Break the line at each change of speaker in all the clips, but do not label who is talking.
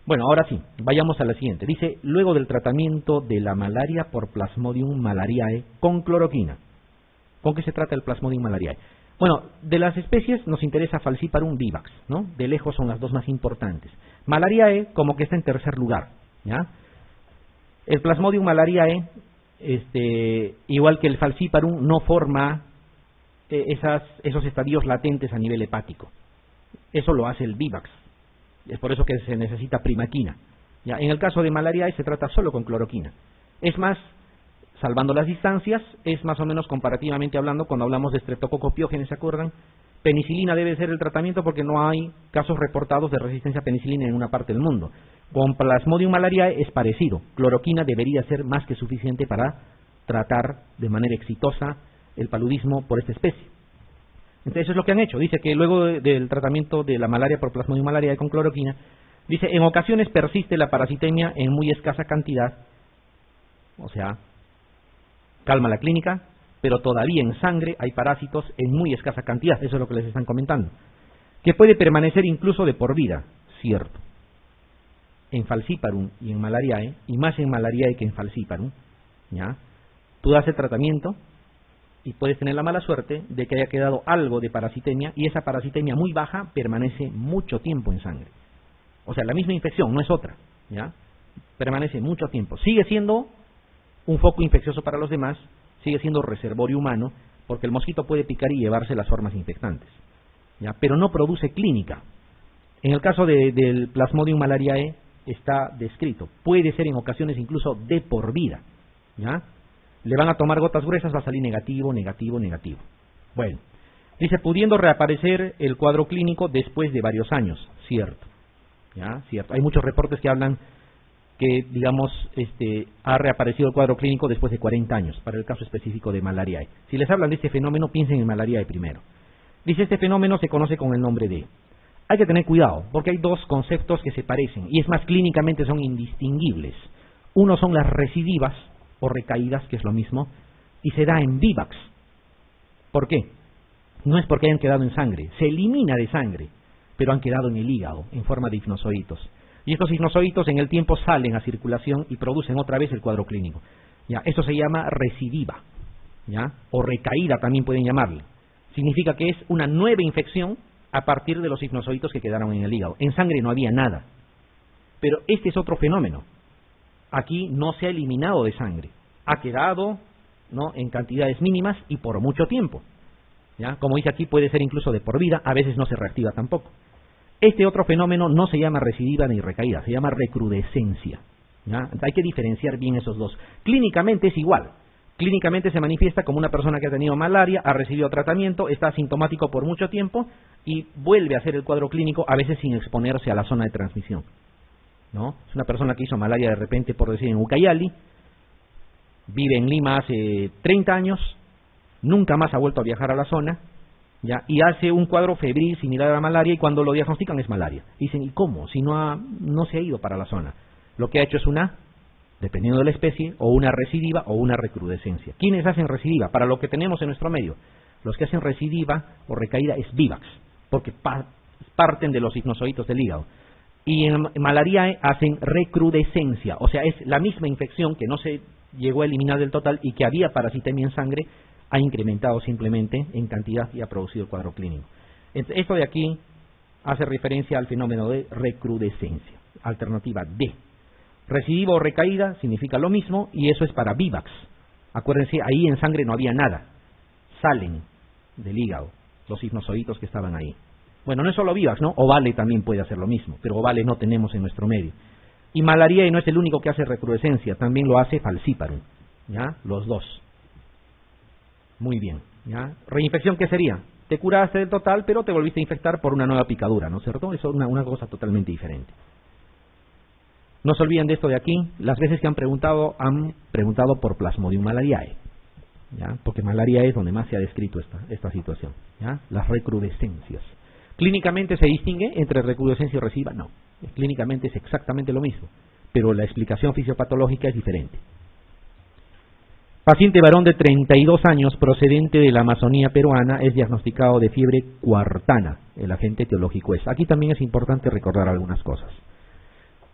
Bueno, ahora sí, vayamos a la siguiente. Dice, luego del tratamiento de la malaria por Plasmodium malariae con cloroquina. ¿Con qué se trata el Plasmodium malariae? Bueno, de las especies nos interesa Falciparum vivax, ¿no? De lejos son las dos más importantes. Malariae como que está en tercer lugar, ¿ya? El Plasmodium malariae, igual que el Falciparum, no forma esos estadios latentes a nivel hepático. Eso lo hace el vivax. Es por eso que se necesita primaquina. ¿Ya? En el caso de malariae se trata solo con cloroquina. Es más, salvando las distancias, es más o menos comparativamente hablando, cuando hablamos de Streptococcus pyogenes, ¿se acuerdan? Penicilina debe ser el tratamiento porque no hay casos reportados de resistencia a penicilina en una parte del mundo. Con Plasmodium malariae es parecido. Cloroquina debería ser más que suficiente para tratar de manera exitosa el paludismo por esta especie. Entonces eso es lo que han hecho. Dice que luego del tratamiento de la malaria por Plasmodium malariae con cloroquina, dice, en ocasiones persiste la parasitemia en muy escasa cantidad, o sea, calma la clínica, pero todavía en sangre hay parásitos en muy escasa cantidad, eso es lo que les están comentando, que puede permanecer incluso de por vida, cierto. En Falciparum y en malariae, y más en malariae que en Falciparum, ¿ya? Tú das el tratamiento y puedes tener la mala suerte de que haya quedado algo de parasitemia, y esa parasitemia muy baja permanece mucho tiempo en sangre. O sea, la misma infección, no es otra, ¿ya? Permanece mucho tiempo. Sigue siendo un foco infeccioso para los demás, sigue siendo reservorio humano, porque el mosquito puede picar y llevarse las formas infectantes, ¿ya? Pero no produce clínica. En el caso del Plasmodium malariae está descrito. Puede ser en ocasiones incluso de por vida, ¿ya? Le van a tomar gotas gruesas, va a salir negativo, negativo, negativo. Bueno, dice, pudiendo reaparecer el cuadro clínico después de varios años, cierto, ¿ya? Cierto. Hay muchos reportes que hablan que, digamos, ha reaparecido el cuadro clínico después de 40 años, para el caso específico de malariae. Si les hablan de este fenómeno, piensen en malariae primero. Dice, este fenómeno se conoce con el nombre de... Hay que tener cuidado, porque hay dos conceptos que se parecen, y es más, clínicamente son indistinguibles. Uno son las recidivas, o recaídas, que es lo mismo, y se da en vivax. ¿Por qué? No es porque hayan quedado en sangre, se elimina de sangre, pero han quedado en el hígado, en forma de hipnozoitos. Y estos hipnozoitos en el tiempo salen a circulación y producen otra vez el cuadro clínico. ¿Ya? Esto se llama recidiva, ¿ya? O recaída también pueden llamarle. Significa que es una nueva infección a partir de los hipnozoitos que quedaron en el hígado. En sangre no había nada. Pero este es otro fenómeno. Aquí no se ha eliminado de sangre. Ha quedado, ¿no?, en cantidades mínimas y por mucho tiempo. ¿Ya? Como dice aquí, puede ser incluso de por vida, a veces no se reactiva tampoco. Este otro fenómeno no se llama recidiva ni recaída, se llama recrudescencia. ¿Ya? Hay que diferenciar bien esos dos. Clínicamente es igual. Clínicamente se manifiesta como una persona que ha tenido malaria, ha recibido tratamiento, está asintomático por mucho tiempo y vuelve a hacer el cuadro clínico, a veces sin exponerse a la zona de transmisión, ¿no? Es una persona que hizo malaria de repente, por decir, en Ucayali, vive en Lima hace 30 años, nunca más ha vuelto a viajar a la zona, ¿ya? Y hace un cuadro febril similar a la malaria, y cuando lo diagnostican es malaria. Dicen, ¿y cómo? Si no se ha ido para la zona. Lo que ha hecho es una, dependiendo de la especie, o una recidiva o una recrudescencia. ¿Quiénes hacen recidiva? Para lo que tenemos en nuestro medio, los que hacen recidiva o recaída es vivax, porque parten de los hipnozoitos del hígado. Y en malariae hacen recrudescencia, o sea, es la misma infección que no se llegó a eliminar del total y que había parasitemia en sangre, ha incrementado simplemente en cantidad y ha producido el cuadro clínico. Esto de aquí hace referencia al fenómeno de recrudescencia. Alternativa D. Recidiva o recaída significa lo mismo, y eso es para vivax. Acuérdense, ahí en sangre no había nada. Salen del hígado los hipnozoitos que estaban ahí. Bueno, no es solo vivax, ¿no? Ovale también puede hacer lo mismo, pero ovale no tenemos en nuestro medio. Y malariae no es el único que hace recrudescencia, también lo hace Falciparum, ¿ya? Los dos. Muy bien, ¿ya? Reinfección, ¿qué sería? Te curaste del total, pero te volviste a infectar por una nueva picadura, ¿no es cierto? Eso es una cosa totalmente diferente. No se olviden de esto de aquí. Las veces que han preguntado por Plasmodium malariae, ¿ya? Porque malariae es donde más se ha descrito esta situación, ¿ya? Las recrudescencias. ¿Clínicamente se distingue entre recrudescencia y recidiva? No. Clínicamente es exactamente lo mismo, pero la explicación fisiopatológica es diferente. Paciente varón de 32 años procedente de la Amazonía peruana es diagnosticado de fiebre cuartana. El agente etiológico es. Aquí también es importante recordar algunas cosas.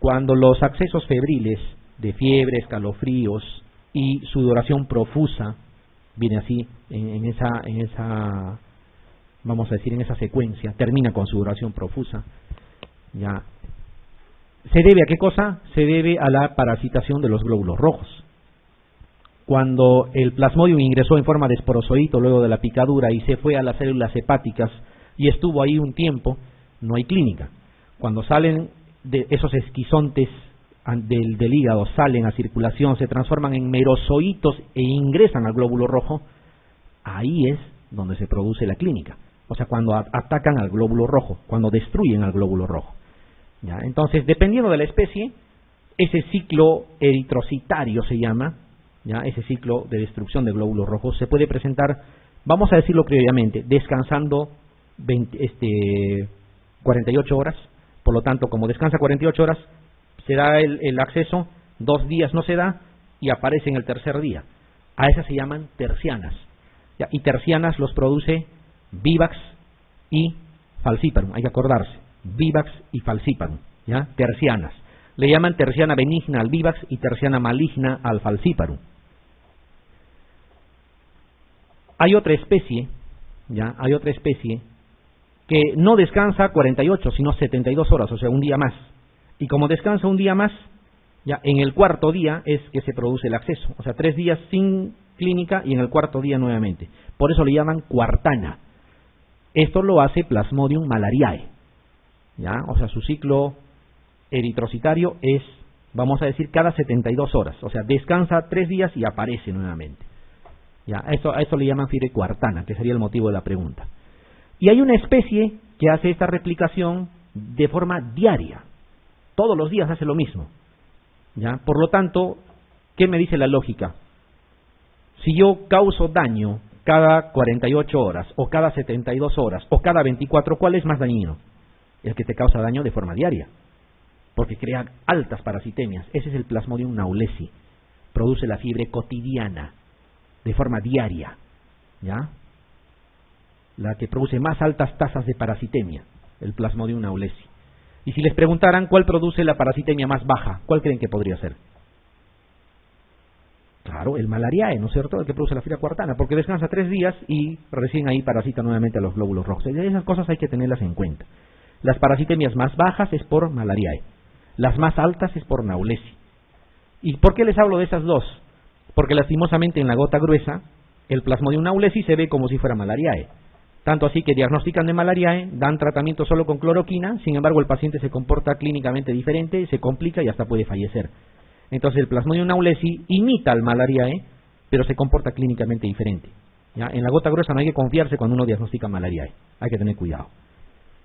Cuando los accesos febriles de fiebre, escalofríos y sudoración profusa, viene así en esa, vamos a decir, en esa secuencia, termina con sudoración profusa, ya. ¿Se debe a qué cosa? Se debe a la parasitación de los glóbulos rojos. Cuando el Plasmodium ingresó en forma de esporozoito luego de la picadura y se fue a las células hepáticas y estuvo ahí un tiempo, no hay clínica. Cuando salen de esos esquizontes del hígado, salen a circulación, se transforman en merozoitos e ingresan al glóbulo rojo, ahí es donde se produce la clínica. O sea, cuando atacan al glóbulo rojo, cuando destruyen al glóbulo rojo. ¿Ya? Entonces, dependiendo de la especie, ese ciclo eritrocitario se llama, ¿ya? Ese ciclo de destrucción de glóbulos rojos se puede presentar, vamos a decirlo criolladamente, descansando 48 horas. Por lo tanto, como descansa 48 horas, se da el acceso, 2 días no se da y aparece en el tercer día. A esas se llaman tercianas. ¿Ya? Y tercianas los produce Vivax y Falciparum, hay que acordarse. Vivax y Falciparum, ¿ya? Tercianas. Le llaman terciana benigna al Vivax y terciana maligna al Falciparum. Hay otra especie, ¿ya? Hay otra especie que no descansa 48, sino 72 horas, o sea, un día más. Y como descansa un día más, ya en el cuarto día es que se produce el acceso. O sea, 3 días sin clínica y en el cuarto día nuevamente. Por eso le llaman cuartana. Esto lo hace Plasmodium malariae. ¿Ya? O sea, su ciclo eritrocitario es, vamos a decir, cada 72 horas. O sea, descansa 3 días y aparece nuevamente. ¿Ya? A esto le llaman fiebre cuartana, que sería el motivo de la pregunta. Y hay una especie que hace esta replicación de forma diaria. Todos los días hace lo mismo. ¿Ya? Por lo tanto, ¿qué me dice la lógica? Si yo causo daño cada 48 horas, o cada 72 horas, o cada 24, ¿cuál es más dañino? El que te causa daño de forma diaria, porque crea altas parasitemias. Ese es el Plasmodium naulesi. Produce la fiebre cotidiana, de forma diaria, ¿ya? La que produce más altas tasas de parasitemia, el Plasmodium naulesi. Y si les preguntaran cuál produce la parasitemia más baja, ¿cuál creen que podría ser? Claro, el malariae, ¿no es cierto? El que produce la fiebre cuartana, porque descansa 3 días y recién ahí parasita nuevamente a los glóbulos rojos. Esas cosas hay que tenerlas en cuenta. Las parasitemias más bajas es por malariae, las más altas es por naulesi. ¿Y por qué les hablo de esas dos? Porque lastimosamente en la gota gruesa el Plasmodium naulesi se ve como si fuera malariae. Tanto así que diagnostican de malariae, dan tratamiento solo con cloroquina, sin embargo el paciente se comporta clínicamente diferente, se complica y hasta puede fallecer. Entonces el Plasmodium naulesi imita al malariae, pero se comporta clínicamente diferente. ¿Ya? En la gota gruesa no hay que confiarse cuando uno diagnostica malariae, hay que tener cuidado.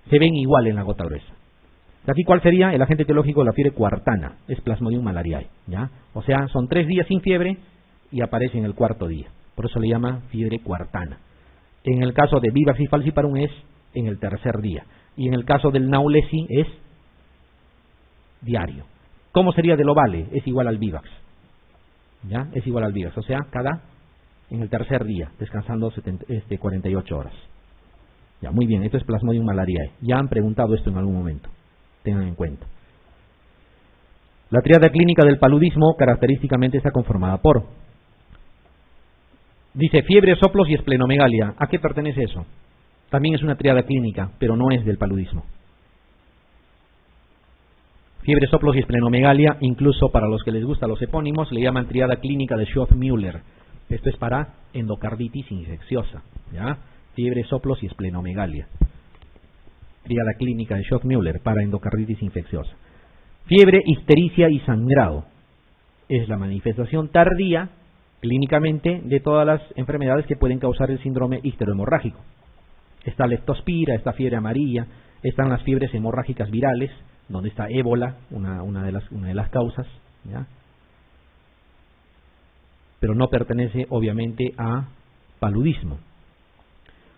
Se ven igual en la gota gruesa. Aquí, ¿cuál sería el agente etiológico de la fiebre cuartana? Es Plasmodium malariae, ¿ya? O sea, son 3 días sin fiebre y aparece en el cuarto día. Por eso le llama fiebre cuartana. En el caso de Vivax y Falciparum es en el tercer día. Y en el caso del naulesi es diario. ¿Cómo sería del ovale? Es igual al Vivax. ¿Ya? Es igual al Vivax. O sea, en el tercer día, descansando 48 horas. Ya, muy bien, esto es Plasmodium malariae. Ya han preguntado esto en algún momento. Tengan en cuenta. La tríada clínica del paludismo característicamente está conformada por, dice, fiebre, soplos y esplenomegalia. ¿A qué pertenece eso? También es una tríada clínica, pero no es del paludismo. Fiebre, soplos y esplenomegalia, incluso para los que les gustan los epónimos, le llaman tríada clínica de Schoff-Müller. Esto es para endocarditis infecciosa, ¿ya? Fiebre, soplos y esplenomegalia. Tríada clínica de Schoff-Müller para endocarditis infecciosa. Fiebre, histericia y sangrado. Es la manifestación tardía, clínicamente, de todas las enfermedades que pueden causar el síndrome histerohemorrágico. Está leptospira, está fiebre amarilla, están las fiebres hemorrágicas virales, donde está ébola, una de las causas, ¿ya? Pero no pertenece, obviamente, a paludismo.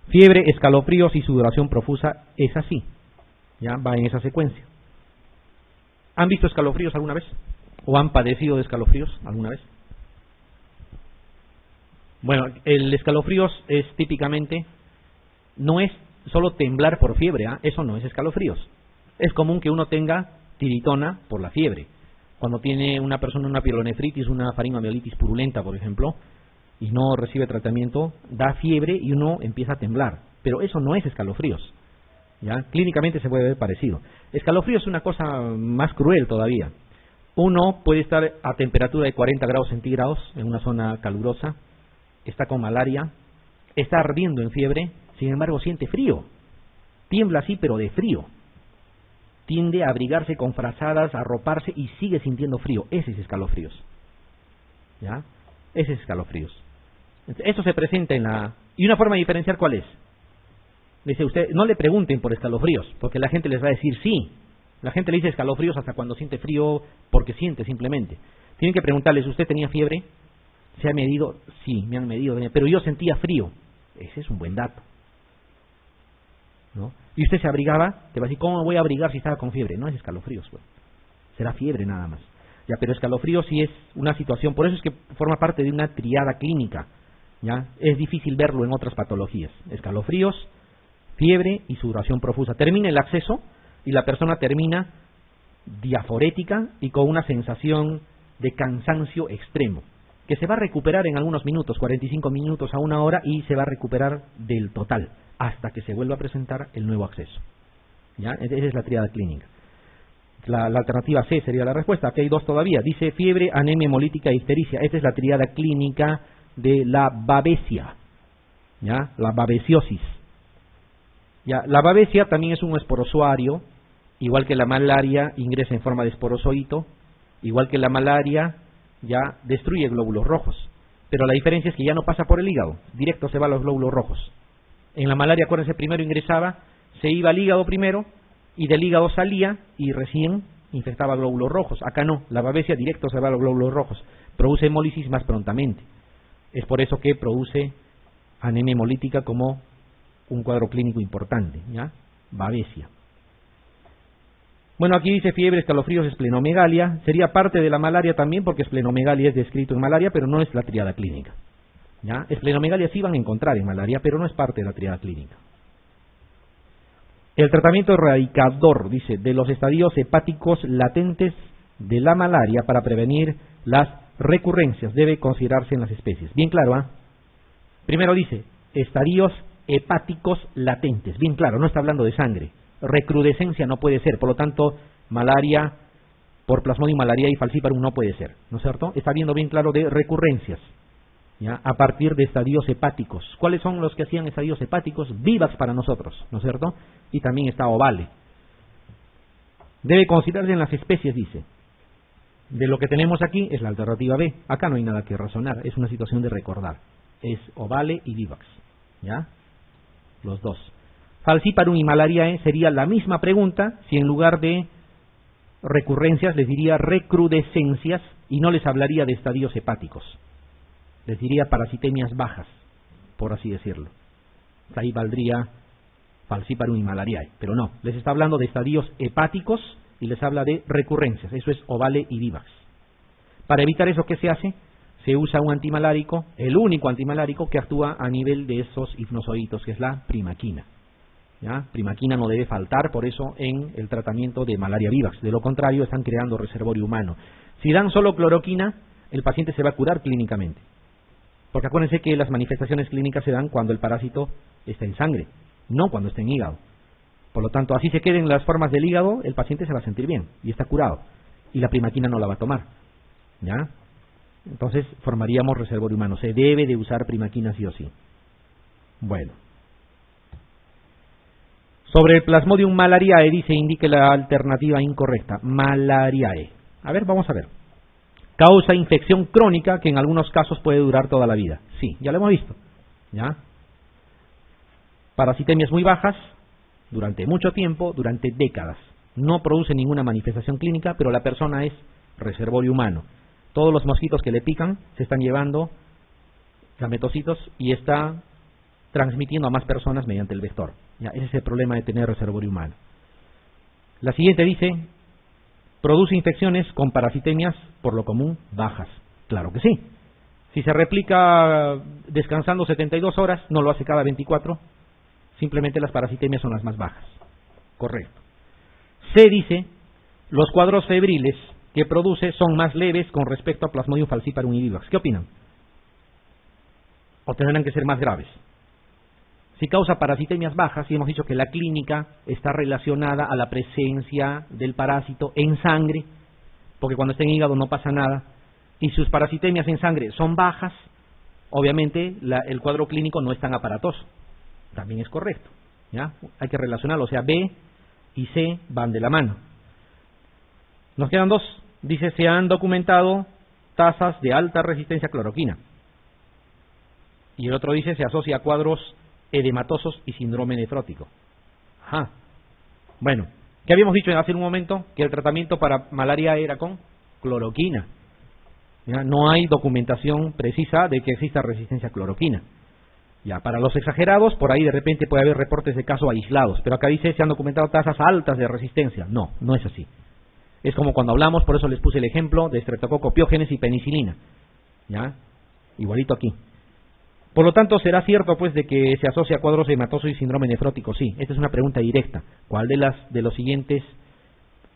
Fiebre, escalofríos y sudoración profusa es así, ya va en esa secuencia. ¿Han visto escalofríos alguna vez? ¿O han padecido de escalofríos alguna vez? Bueno, el escalofríos es típicamente, no es solo temblar por fiebre, eso no es escalofríos. Es común que uno tenga tiritona por la fiebre. Cuando tiene una persona una pielonefritis, una faringomielitis purulenta, por ejemplo, y no recibe tratamiento, da fiebre y uno empieza a temblar. Pero eso no es escalofríos. ¿Ya? Clínicamente se puede ver parecido. Escalofríos es una cosa más cruel todavía. Uno puede estar a temperatura de 40 grados centígrados en una zona calurosa, está con malaria, está ardiendo en fiebre, sin embargo siente frío. Tiembla así, pero de frío. Tiende a abrigarse con frazadas, a arroparse y sigue sintiendo frío. Ese es escalofríos. ¿Ya? Ese es escalofríos. Eso se presenta en la... ¿Y una forma de diferenciar cuál es? Dice usted, no le pregunten por escalofríos, porque la gente les va a decir sí. La gente le dice escalofríos hasta cuando siente frío, porque siente simplemente. Tienen que preguntarles, ¿usted tenía fiebre? ¿Se ha medido? Sí, me han medido, pero yo sentía frío. Ese es un buen dato, ¿no? ¿Y usted se abrigaba? Te va a decir, ¿cómo me voy a abrigar si estaba con fiebre? No es escalofríos, pues. Será fiebre nada más. Ya, pero escalofríos sí es una situación, por eso es que forma parte de una triada clínica. ¿Ya? Es difícil verlo en otras patologías. Escalofríos, fiebre y sudoración profusa. Termina el acceso y la persona termina diaforética y con una sensación de cansancio extremo, que se va a recuperar en algunos minutos, 45 minutos a una hora, y se va a recuperar del total, hasta que se vuelva a presentar el nuevo acceso. ¿Ya? Esa es la triada clínica. La alternativa C sería la respuesta. Aquí hay dos todavía. Dice fiebre, anemia hemolítica e ictericia. Esta es la triada clínica de la babesia. ¿Ya? La babesiosis. ¿Ya? La babesia también es un esporozoario, igual que la malaria, ingresa en forma de esporozoito, igual que la malaria, ya destruye glóbulos rojos. Pero la diferencia es que ya no pasa por el hígado, directo se va a los glóbulos rojos. En la malaria, acuérdense, primero ingresaba, se iba al hígado primero, y del hígado salía y recién infectaba glóbulos rojos. Acá no, la babesia directo se va a los glóbulos rojos, produce hemólisis más prontamente. Es por eso que produce anemia hemolítica como un cuadro clínico importante, ¿ya? Babesia. Bueno, aquí dice fiebre, escalofríos, esplenomegalia. Sería parte de la malaria también, porque esplenomegalia es descrito en malaria, pero no es la triada clínica. ¿Ya? Esplenomegalia sí van a encontrar en malaria, pero no es parte de la triada clínica. El tratamiento erradicador, dice, de los estadios hepáticos latentes de la malaria para prevenir las recurrencias debe considerarse en las especies. Bien claro, ¿ah? Primero dice, estadios hepáticos latentes. Bien claro, no está hablando de sangre. Recrudescencia no puede ser, por lo tanto, malaria por Plasmodium malariae y falciparum no puede ser, ¿no es cierto? Está viendo bien claro de recurrencias, ¿ya? A partir de estadios hepáticos. ¿Cuáles son los que hacían estadios hepáticos? Vivax para nosotros, ¿no es cierto? Y también está ovale. Debe considerarse en las especies, dice. De lo que tenemos aquí es la alternativa B. Acá no hay nada que razonar, es una situación de recordar. Es ovale y vivax, ¿ya? Los dos. Falciparum y malariae sería la misma pregunta si en lugar de recurrencias les diría recrudescencias y no les hablaría de estadios hepáticos. Les diría parasitemias bajas, por así decirlo. Ahí valdría falciparum y malariae, pero no, les está hablando de estadios hepáticos y les habla de recurrencias. Eso es ovale y vivax. Para evitar eso, ¿qué se hace? Se usa un antimalárico, el único antimalárico que actúa a nivel de esos hipnozoitos, que es la primaquina. ¿Ya? Primaquina no debe faltar, por eso, en el tratamiento de malaria vivax. De lo contrario, están creando reservorio humano. Si dan solo cloroquina, el paciente se va a curar clínicamente. Porque acuérdense que las manifestaciones clínicas se dan cuando el parásito está en sangre, no cuando está en hígado. Por lo tanto, así se queden las formas del hígado, el paciente se va a sentir bien y está curado. Y la primaquina no la va a tomar. ¿Ya? Entonces, formaríamos reservorio humano. Se debe de usar primaquina sí o sí. Bueno. Sobre el Plasmodium malariae, dice, indique la alternativa incorrecta. Malariae. A ver, vamos a ver. Causa infección crónica que en algunos casos puede durar toda la vida. Sí, ya lo hemos visto. ¿Ya? Parasitemias muy bajas, durante mucho tiempo, durante décadas. No produce ninguna manifestación clínica, pero la persona es reservorio humano. Todos los mosquitos que le pican se están llevando gametocitos y está transmitiendo a más personas mediante el vector. ¿Ya? Ese es el problema de tener reservorio humano. La siguiente dice, produce infecciones con parasitemias, por lo común, bajas. Claro que sí. Si se replica descansando 72 horas, no lo hace cada 24, simplemente las parasitemias son las más bajas. Correcto. C dice, los cuadros febriles que produce son más leves con respecto a Plasmodium falciparum y vivax. ¿Qué opinan? ¿O tendrán que ser más graves? Si causa parasitemias bajas, y hemos dicho que la clínica está relacionada a la presencia del parásito en sangre, porque cuando está en hígado no pasa nada, y sus parasitemias en sangre son bajas, obviamente el cuadro clínico no es tan aparatoso. También es correcto, ¿ya? Hay que relacionarlo, o sea, B y C van de la mano. Nos quedan dos. Dice, se han documentado tasas de alta resistencia a cloroquina. Y el otro dice, se asocia a cuadros edematosos y síndrome nefrótico. Ajá. Bueno, ¿qué habíamos dicho hace un momento? Que el tratamiento para malaria era con cloroquina. ¿Ya? No hay documentación precisa de que exista resistencia a cloroquina. Ya, para los exagerados, por ahí de repente puede haber reportes de casos aislados, pero acá dice, se han documentado tasas altas de resistencia. No, no es así. Es como cuando hablamos, por eso les puse el ejemplo de Streptococcus pyogenes y penicilina. ¿Ya? Igualito aquí. Por lo tanto, ¿será cierto pues de que se asocia a cuadros edematosos y síndrome nefrótico? Sí, esta es una pregunta directa. ¿Cuál de los siguientes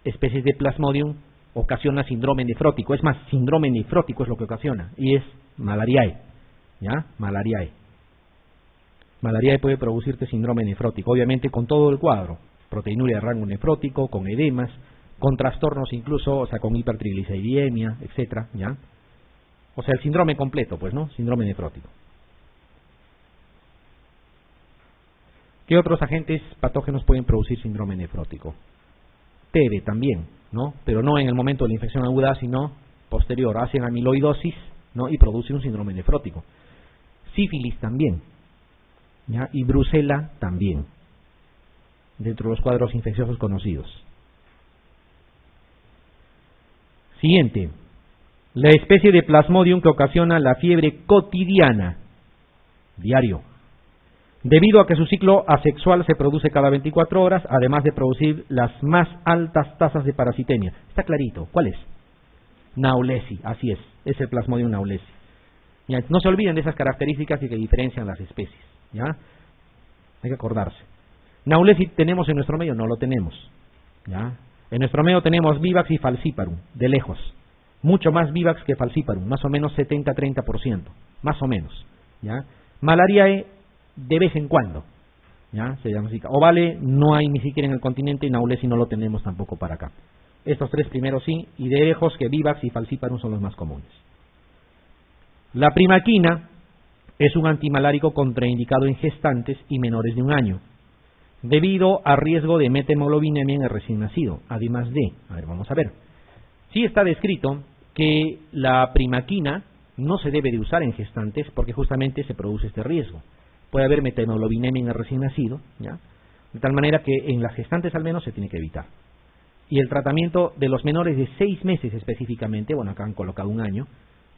especies de Plasmodium ocasiona síndrome nefrótico? Es más, síndrome nefrótico es lo que ocasiona, y es malariae. ¿Ya? Malariae. Malariae puede producirte síndrome nefrótico, obviamente con todo el cuadro. Proteinuria de rango nefrótico, con edemas, con trastornos incluso, o sea, con hipertrigliceridemia, etcétera, ¿ya? O sea, el síndrome completo, pues, ¿no? Síndrome nefrótico. ¿Qué otros agentes patógenos pueden producir síndrome nefrótico? TB también, ¿no? Pero no en el momento de la infección aguda, sino posterior. Hacen amiloidosis, ¿no? Y produce un síndrome nefrótico. Sífilis también, ¿ya? Y brucela también, dentro de los cuadros infecciosos conocidos. Siguiente. La especie de Plasmodium que ocasiona la fiebre cotidiana, diario, debido a que su ciclo asexual se produce cada 24 horas, además de producir las más altas tasas de parasitemia. Está clarito. ¿Cuál es? Naulesi, así es el Plasmodium naulesi. Ya, no se olviden de esas características y que diferencian las especies. ¿Ya? Hay que acordarse. Naulesi tenemos en nuestro medio, no lo tenemos. ¿Ya? En nuestro medio tenemos Vivax y Falciparum, de lejos. Mucho más Vivax que Falciparum, más o menos 70-30%, más o menos. ¿Ya? Malariae de vez en cuando, ¿ya? Se llama así. Ovale no hay ni siquiera en el continente y Naulesi no lo tenemos tampoco para acá. Estos tres primeros sí, y de lejos que Vivax y Falciparum son los más comunes. La primaquina es un antimalárico contraindicado en gestantes y menores de 1 año, debido a riesgo de methemoglobinemia en el recién nacido, además de, vamos a ver, sí está descrito que la primaquina no se debe de usar en gestantes porque justamente se produce este riesgo. Puede haber methemoglobinemia en el recién nacido, ¿ya? De tal manera que en las gestantes al menos se tiene que evitar. Y el tratamiento de los menores de 6 meses específicamente, bueno, acá han colocado 1 año,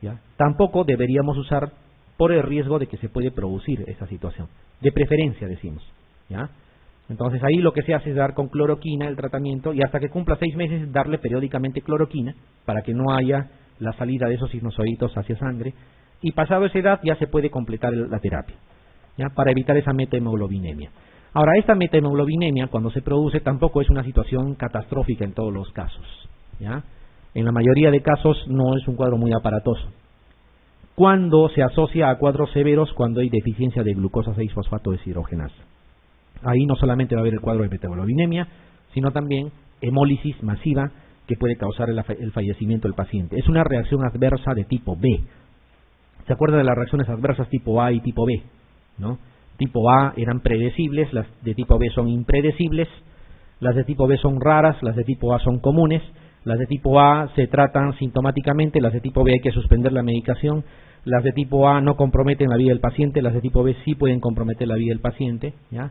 ¿ya? Tampoco deberíamos usar por el riesgo de que se puede producir esta situación. De preferencia, decimos, ¿ya? Entonces ahí lo que se hace es dar con cloroquina el tratamiento y hasta que cumpla 6 meses darle periódicamente cloroquina para que no haya la salida de esos sinusoiditos hacia sangre, y pasado esa edad ya se puede completar la terapia, ¿ya? Para evitar esa methemoglobinemia. Ahora, esta methemoglobinemia cuando se produce tampoco es una situación catastrófica en todos los casos, ¿ya? En la mayoría de casos no es un cuadro muy aparatoso. Cuando se asocia a cuadros severos, cuando hay deficiencia de glucosa 6-fosfato deshidrogenasa. Ahí no solamente va a haber el cuadro de methemoglobinemia, sino también hemólisis masiva que puede causar el fallecimiento del paciente. Es una reacción adversa de tipo B. ¿Se acuerdan de las reacciones adversas tipo A y tipo B? ¿No? Tipo A eran predecibles, las de tipo B son impredecibles, las de tipo B son raras, las de tipo A son comunes, las de tipo A se tratan sintomáticamente, las de tipo B hay que suspender la medicación, las de tipo A no comprometen la vida del paciente, las de tipo B sí pueden comprometer la vida del paciente, ¿ya?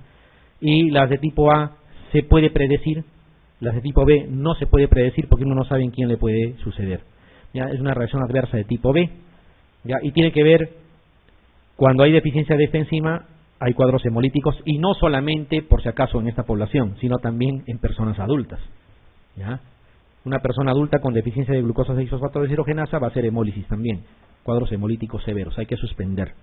Y las de tipo A se puede predecir, las de tipo B no se puede predecir porque uno no sabe en quién le puede suceder, ¿ya? Es una reacción adversa de tipo B, ¿ya? Y tiene que ver, cuando hay deficiencia de esta enzima, hay cuadros hemolíticos, y no solamente, por si acaso, en esta población, sino también en personas adultas, ¿ya? Una persona adulta con deficiencia de glucosa 6-fosfato deshidrogenasa va a hacer hemólisis también, cuadros hemolíticos severos, hay que suspender,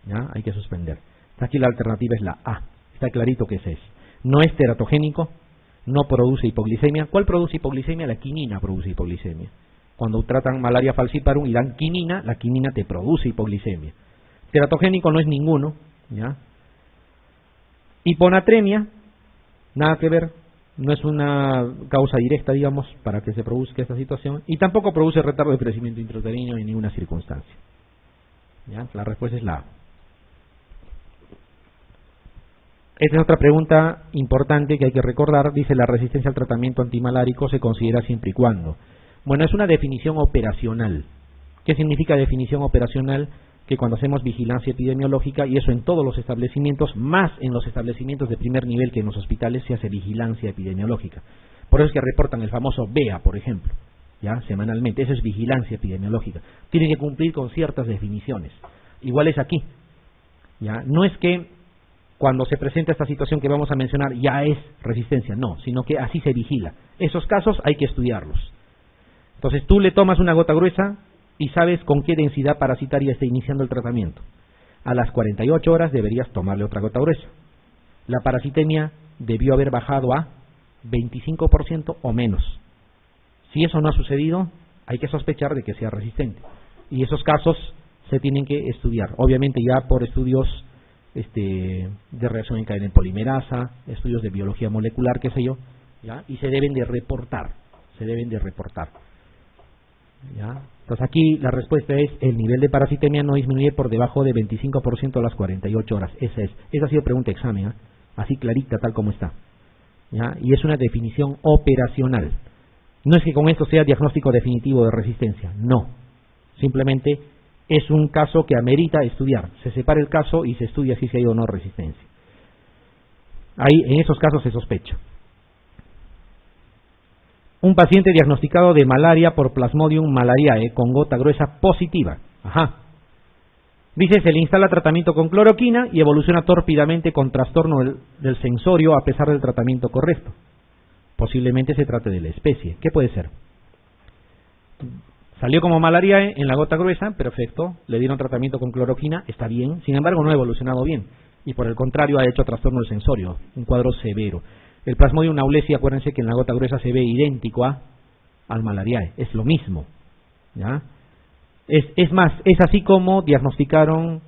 ¿ya? Hay que suspender. Aquí la alternativa es la A, está clarito que ese es. No es teratogénico, no produce hipoglicemia. ¿Cuál produce hipoglicemia? La quinina produce hipoglicemia. Cuando tratan malaria falciparum y dan quinina, la quinina te produce hipoglicemia. Teratogénico no es ninguno, ¿ya? Hiponatremia, nada que ver, no es una causa directa, digamos, para que se produzca esta situación, y tampoco produce retardo de crecimiento intrauterino en ninguna circunstancia. ¿Ya? La respuesta es la A. Esta es otra pregunta importante que hay que recordar. Dice, la resistencia al tratamiento antimalárico se considera siempre y cuando. Bueno, es una definición operacional. ¿Qué significa definición operacional? Que cuando hacemos vigilancia epidemiológica, y eso en todos los establecimientos, más en los establecimientos de primer nivel que en los hospitales, se hace vigilancia epidemiológica. Por eso es que reportan el famoso VEA, por ejemplo, ya semanalmente. Eso es vigilancia epidemiológica. Tiene que cumplir con ciertas definiciones. Igual es aquí. Ya no es que cuando se presenta esta situación que vamos a mencionar ya es resistencia, no, sino que así se vigila. Esos casos hay que estudiarlos. Entonces tú le tomas una gota gruesa y sabes con qué densidad parasitaria está iniciando el tratamiento. A las 48 horas deberías tomarle otra gota gruesa. La parasitemia debió haber bajado a 25% o menos. Si eso no ha sucedido, hay que sospechar de que sea resistente. Y esos casos se tienen que estudiar. Obviamente ya por estudios de reacción en cadena en polimerasa, estudios de biología molecular, qué sé yo, ¿ya? Y se deben de reportar. ¿Ya? Entonces aquí la respuesta es, el nivel de parasitemia no disminuye por debajo de 25% a las 48 horas. Esa ha sido pregunta de examen, ¿eh? Así clarita, tal como está. ¿Ya? Y es una definición operacional. No es que con esto sea diagnóstico definitivo de resistencia, no. Simplemente es un caso que amerita estudiar. Se separa el caso y se estudia si se ha ido o no resistencia. Ahí, en esos casos se sospecha. Un paciente diagnosticado de malaria por Plasmodium malariae con gota gruesa positiva. Dice, se le instala tratamiento con cloroquina y evoluciona tórpidamente con trastorno del sensorio a pesar del tratamiento correcto. Posiblemente se trate de la especie. ¿Qué puede ser? Salió como malariae en la gota gruesa, perfecto, le dieron tratamiento con cloroquina, está bien, sin embargo no ha evolucionado bien. Y por el contrario ha hecho trastorno del sensorio, un cuadro severo. El Plasmodium naulesi, acuérdense que en la gota gruesa se ve idéntico al malariae, es lo mismo, ¿ya? Es más, es así como diagnosticaron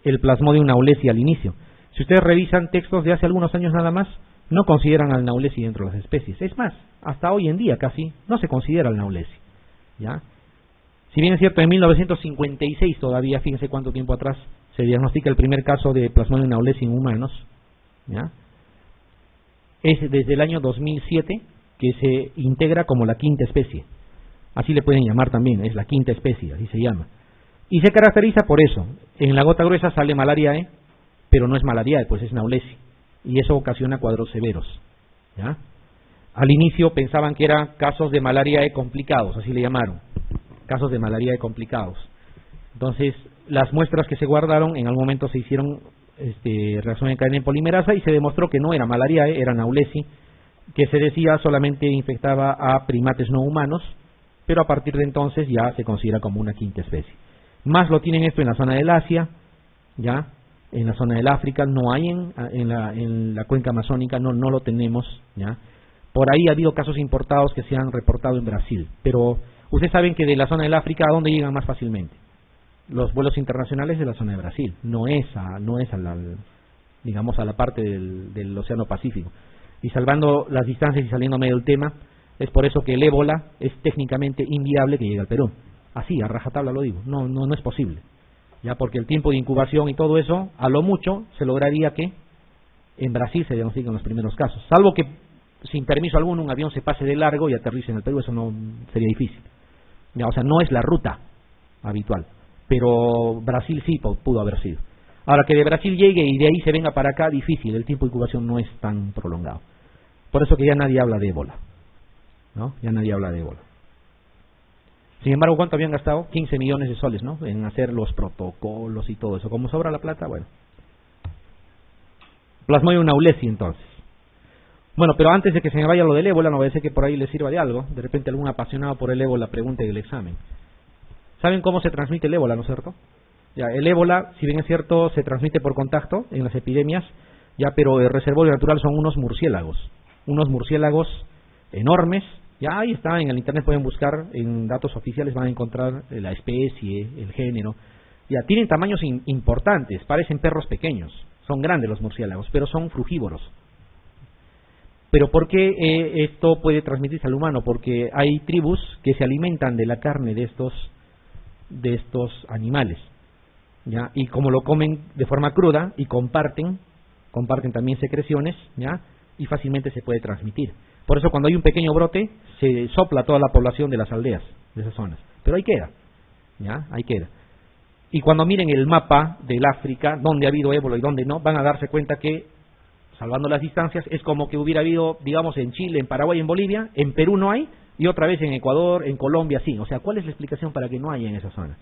el Plasmodium naulesi al inicio. Si ustedes revisan textos de hace algunos años nada más, no consideran al naulesi dentro de las especies. Es más, hasta hoy en día casi no se considera al naulesi, ¿ya? Si bien es cierto, en 1956 todavía, fíjense cuánto tiempo atrás, se diagnostica el primer caso de Plasmodium naulesi en humanos, ¿ya? Es desde el año 2007 que se integra como la quinta especie. Así le pueden llamar también, es la quinta especie, así se llama. Y se caracteriza por eso. En la gota gruesa sale malariae, pero no es malariae, pues es naulesi. Y eso ocasiona cuadros severos, ¿ya? Al inicio pensaban que eran casos de malariae complicados, así le llamaron. Casos de malariae complicados. Entonces, las muestras que se guardaron, en algún momento se hicieron reacción en cadena en polimerasa y se demostró que no era malariae, era naulesi, que se decía solamente infectaba a primates no humanos, pero a partir de entonces ya se considera como una quinta especie. Más lo tienen esto en la zona del Asia, ya, en la zona del África, no hay en la cuenca amazónica, no lo tenemos, ya. Por ahí ha habido casos importados que se han reportado en Brasil, pero ustedes saben que de la zona del África, ¿a dónde llegan más fácilmente? Los vuelos internacionales de la zona de Brasil, no es a la parte del Océano Pacífico. Y salvando las distancias y saliendo medio del tema, es por eso que el ébola es técnicamente inviable que llegue al Perú. Así, a rajatabla lo digo, no es posible. Ya, porque el tiempo de incubación y todo eso, a lo mucho se lograría que en Brasil se diagnostiquen los primeros casos, salvo que sin permiso alguno un avión se pase de largo y aterrice en el Perú, eso no sería difícil. Ya, o sea, no es la ruta habitual, pero Brasil sí pudo haber sido. Ahora, que de Brasil llegue y de ahí se venga para acá, difícil, el tiempo de incubación no es tan prolongado. Por eso que ya nadie habla de ébola, ¿no? Ya nadie habla de ébola. Sin embargo, ¿cuánto habían gastado? 15 millones de soles, ¿no? En hacer los protocolos y todo eso. Como sobra la plata, bueno. Plasmodium naulesi, entonces. Bueno, pero antes de que se me vaya lo del ébola, no voy a decir que por ahí les sirva de algo. De repente algún apasionado por el ébola pregunte en el examen. ¿Saben cómo se transmite el ébola, no es cierto? Ya, el ébola, si bien es cierto, se transmite por contacto en las epidemias, ya, pero el reservorio natural son unos murciélagos. unos murciélagos enormes. Ya ahí está, en el internet pueden buscar, en datos oficiales van a encontrar la especie, el género. Ya tienen tamaños importantes, parecen perros pequeños, son grandes los murciélagos, pero son frugívoros. Pero ¿por qué esto puede transmitirse al humano? Porque hay tribus que se alimentan de la carne de estos animales, ¿ya? Y como lo comen de forma cruda y comparten también secreciones, ¿ya? Y fácilmente se puede transmitir. Por eso cuando hay un pequeño brote se sopla a toda la población de las aldeas, de esas zonas. Pero ahí queda, ¿ya? Ahí queda. Y cuando miren el mapa del África, donde ha habido ébola y donde no, van a darse cuenta que, salvando las distancias, es como que hubiera habido, digamos, en Chile, en Paraguay, en Bolivia, en Perú no hay, y otra vez en Ecuador, en Colombia sí. O sea, ¿cuál es la explicación para que no haya en esa zona?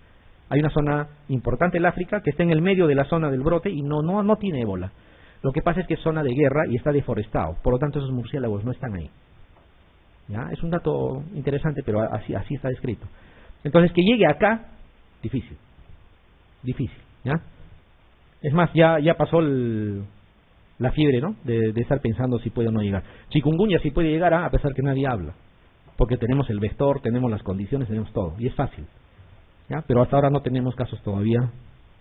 Hay una zona importante del África que está en el medio de la zona del brote y no tiene ébola. Lo que pasa es que es zona de guerra y está deforestado, por lo tanto esos murciélagos no están ahí. ¿Ya? Es un dato interesante, pero así está descrito. Entonces, que llegue acá, difícil, ¿ya? Es más, ya pasó la fiebre, ¿no? De estar pensando si puede o no llegar. Chikungunya sí puede llegar, a pesar que nadie habla, porque tenemos el vector, tenemos las condiciones, tenemos todo, y es fácil, ¿ya? Pero hasta ahora no tenemos casos todavía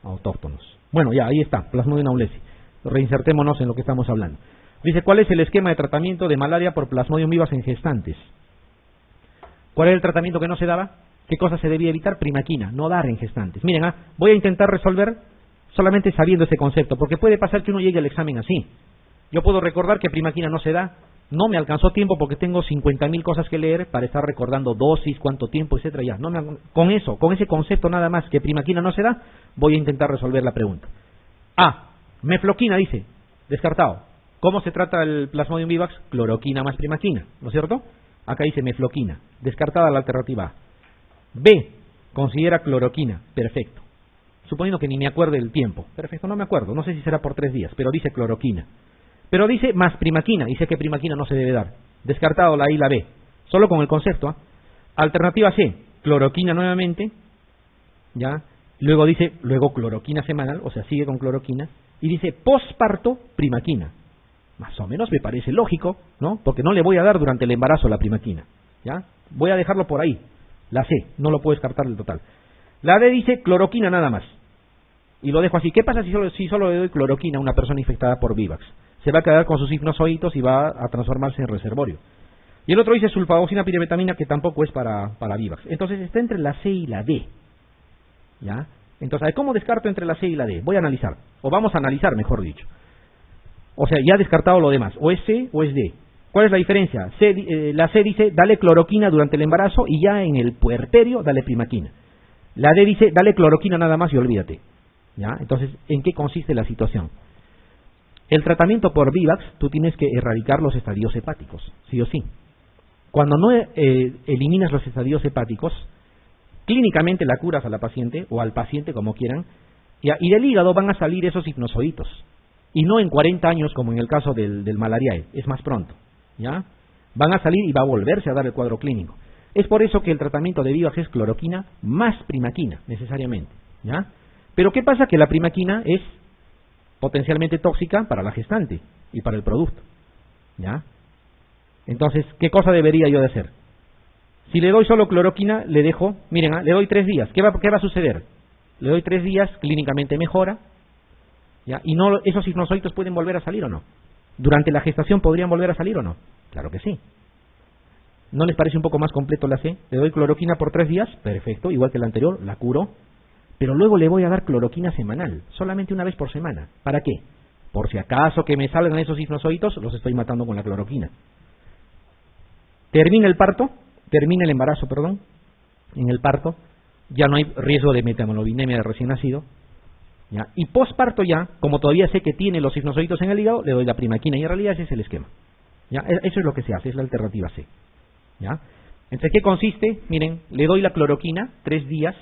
autóctonos. Bueno, ya, ahí está, Plasmodium aulesi. Reinsertémonos en lo que estamos hablando. Dice, ¿cuál es el esquema de tratamiento de malaria por Plasmodium vivax en gestantes? ¿Cuál es el tratamiento que no se daba? ¿Qué cosa se debía evitar? Primaquina, no dar en gestantes. Miren, voy a intentar resolver solamente sabiendo ese concepto, porque puede pasar que uno llegue al examen así. Yo puedo recordar que primaquina no se da, no me alcanzó tiempo porque tengo 50.000 cosas que leer para estar recordando dosis, cuánto tiempo, etcétera. Ya, con ese concepto nada más, que primaquina no se da, voy a intentar resolver la pregunta. Mefloquina dice, descartado. ¿Cómo se trata el Plasmodium vivax? Cloroquina más primaquina, ¿no es cierto? Acá dice mefloquina, descartada la alternativa A. B, considera cloroquina, perfecto. Suponiendo que ni me acuerde del tiempo, perfecto, no me acuerdo, no sé si será por 3 días, pero dice cloroquina. Pero dice más primaquina, dice que primaquina no se debe dar. Descartado la A y la B, solo con el concepto. Alternativa C, cloroquina nuevamente, ¿ya? Luego cloroquina semanal, o sea, sigue con cloroquina, y dice posparto primaquina. Más o menos me parece lógico, ¿no? Porque no le voy a dar durante el embarazo la primaquina, ¿ya? Voy a dejarlo por ahí. La C, no lo puedo descartar del total. La D dice cloroquina nada más. Y lo dejo así. ¿Qué pasa si solo le doy cloroquina a una persona infectada por vivax? Se va a quedar con sus sinusoides y va a transformarse en reservorio. Y el otro dice sulfadoxina piribetamina, que tampoco es para vivax. Entonces está entre la C y la D, ¿ya? Entonces, ¿cómo descarto entre la C y la D? Voy a analizar, o vamos a analizar, mejor dicho. O sea, ya he descartado lo demás, o es C o es D. ¿Cuál es la diferencia? La C dice, dale cloroquina durante el embarazo y ya en el puerperio, dale primaquina. La D dice, dale cloroquina nada más y olvídate, ¿ya? Entonces, ¿en qué consiste la situación? El tratamiento por vivax, tú tienes que erradicar los estadios hepáticos, sí o sí. Cuando no eliminas los estadios hepáticos, clínicamente la curas a la paciente, o al paciente como quieran, y del hígado van a salir esos hipnozoitos. Y no en 40 años como en el caso del malariae, es más pronto, ¿ya? Van a salir y va a volverse a dar el cuadro clínico. Es por eso que el tratamiento de vivax es cloroquina más primaquina, necesariamente, ¿ya? Pero ¿qué pasa? Que la primaquina es potencialmente tóxica para la gestante y para el producto, ¿ya? Entonces, ¿qué cosa debería yo de hacer? Si le doy solo cloroquina, le dejo, miren, le doy 3 días. ¿Qué va a suceder? Le doy 3 días, clínicamente mejora, ¿ya? Y no, esos hipnozoitos pueden volver a salir o no. ¿Durante la gestación podrían volver a salir o no? Claro que sí. ¿No les parece un poco más completo la C? Le doy cloroquina por 3 días, perfecto, igual que la anterior, la curo. Pero luego le voy a dar cloroquina semanal, solamente una vez por semana. ¿Para qué? Por si acaso que me salgan esos hipnozoitos, los estoy matando con la cloroquina. Termina el embarazo, perdón. En el parto ya no hay riesgo de metamolobinemia de recién nacido, ¿ya? Y posparto ya, como todavía sé que tiene los hipnozoitos en el hígado, le doy la primaquina, y en realidad ese es el esquema, ¿ya? Eso es lo que se hace, es la alternativa C, ¿ya? ¿Entre qué consiste? Miren, le doy la cloroquina 3 días,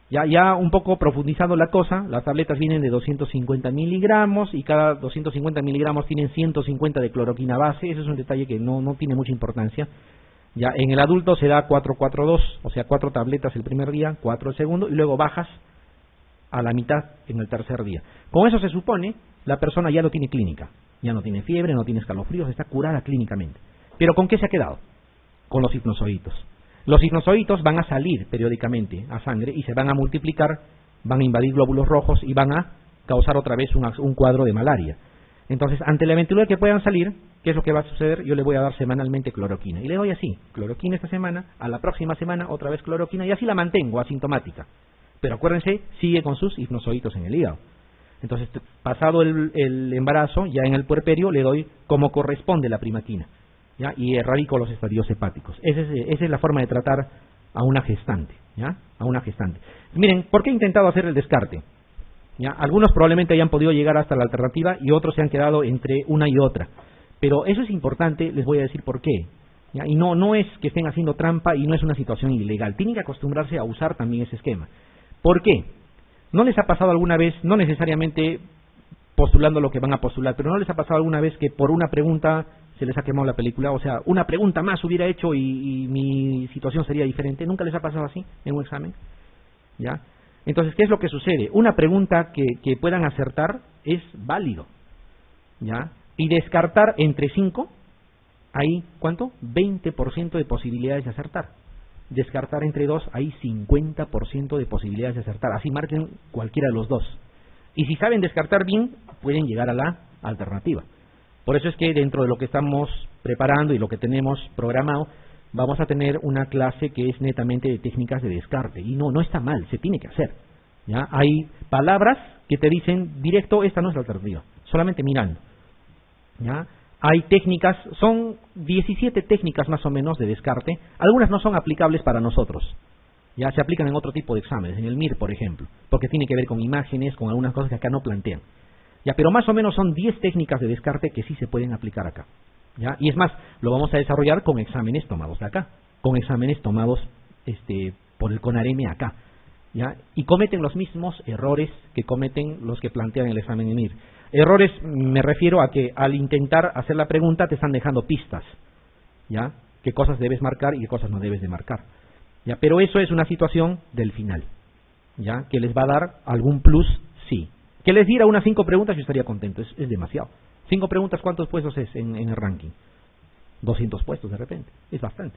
ya un poco profundizando la cosa. Las tabletas vienen de 250 miligramos y cada 250 miligramos tienen 150 de cloroquina base. Eso es un detalle que no tiene mucha importancia. Ya en el adulto se da 4-4-2, o sea 4 tabletas el primer día, 4 el segundo, y luego bajas a la mitad en el tercer día. Con eso se supone la persona ya lo tiene clínica. Ya no tiene fiebre, no tiene escalofríos, está curada clínicamente. ¿Pero con qué se ha quedado? Con los hipnozoitos. Los hipnozoitos van a salir periódicamente a sangre y se van a multiplicar, van a invadir glóbulos rojos y van a causar otra vez un cuadro de malaria. Entonces, ante la eventualidad que puedan salir, ¿qué es lo que va a suceder? Yo le voy a dar semanalmente cloroquina. Y le doy así, cloroquina esta semana, a la próxima semana otra vez cloroquina, y así la mantengo asintomática. Pero acuérdense, sigue con sus hipnozoitos en el hígado. Entonces, pasado el embarazo, ya en el puerperio, le doy como corresponde la primaquina, ¿ya? Y erradico los estadios hepáticos. Esa es la forma de tratar a una gestante, ¿ya? A una gestante. Miren, ¿por qué he intentado hacer el descarte? ¿Ya? Algunos probablemente hayan podido llegar hasta la alternativa y otros se han quedado entre una y otra. Pero eso es importante, les voy a decir por qué. ¿Ya? Y no es que estén haciendo trampa y no es una situación ilegal. Tienen que acostumbrarse a usar también ese esquema. ¿Por qué? ¿No les ha pasado alguna vez, no necesariamente postulando lo que van a postular, pero no les ha pasado alguna vez que por una pregunta se les ha quemado la película? O sea, una pregunta más hubiera hecho y mi situación sería diferente. ¿Nunca les ha pasado así en un examen? ¿Ya? Entonces, ¿qué es lo que sucede? Una pregunta que puedan acertar es válido, ¿ya? Y descartar entre 5, hay, ¿cuánto? 20% de posibilidades de acertar. Descartar entre 2, hay 50% de posibilidades de acertar. Así marquen cualquiera de los dos. Y si saben descartar bien, pueden llegar a la alternativa. Por eso es que dentro de lo que estamos preparando y lo que tenemos programado, vamos a tener una clase que es netamente de técnicas de descarte. Y no está mal, se tiene que hacer, ¿ya? Hay palabras que te dicen directo, esta no es la alternativa, solamente mirando, ¿ya? Hay técnicas, son 17 técnicas más o menos de descarte. Algunas no son aplicables para nosotros, ya se aplican en otro tipo de exámenes, en el MIR, por ejemplo, porque tiene que ver con imágenes, con algunas cosas que acá no plantean. Ya, pero más o menos son 10 técnicas de descarte que sí se pueden aplicar acá. ¿Ya? Y es más, lo vamos a desarrollar con exámenes tomados de acá, con exámenes tomados por el CONAREME acá, ¿ya? Y cometen los mismos errores que cometen los que plantean el examen de MIR. Errores me refiero a que al intentar hacer la pregunta te están dejando pistas, ¿ya? Qué cosas debes marcar y qué cosas no debes de marcar, ¿ya? Pero eso es una situación del final, ¿ya? Que les va a dar algún plus, sí. Que les diera unas 5 preguntas yo estaría contento, es demasiado. 5 preguntas, ¿cuántos puestos es en el ranking? 200 puestos de repente, es bastante,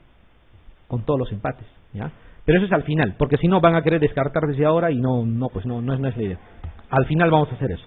con todos los empates, ¿ya? Pero eso es al final, porque si no van a querer descartar desde ahora y no es la idea. Al final vamos a hacer eso.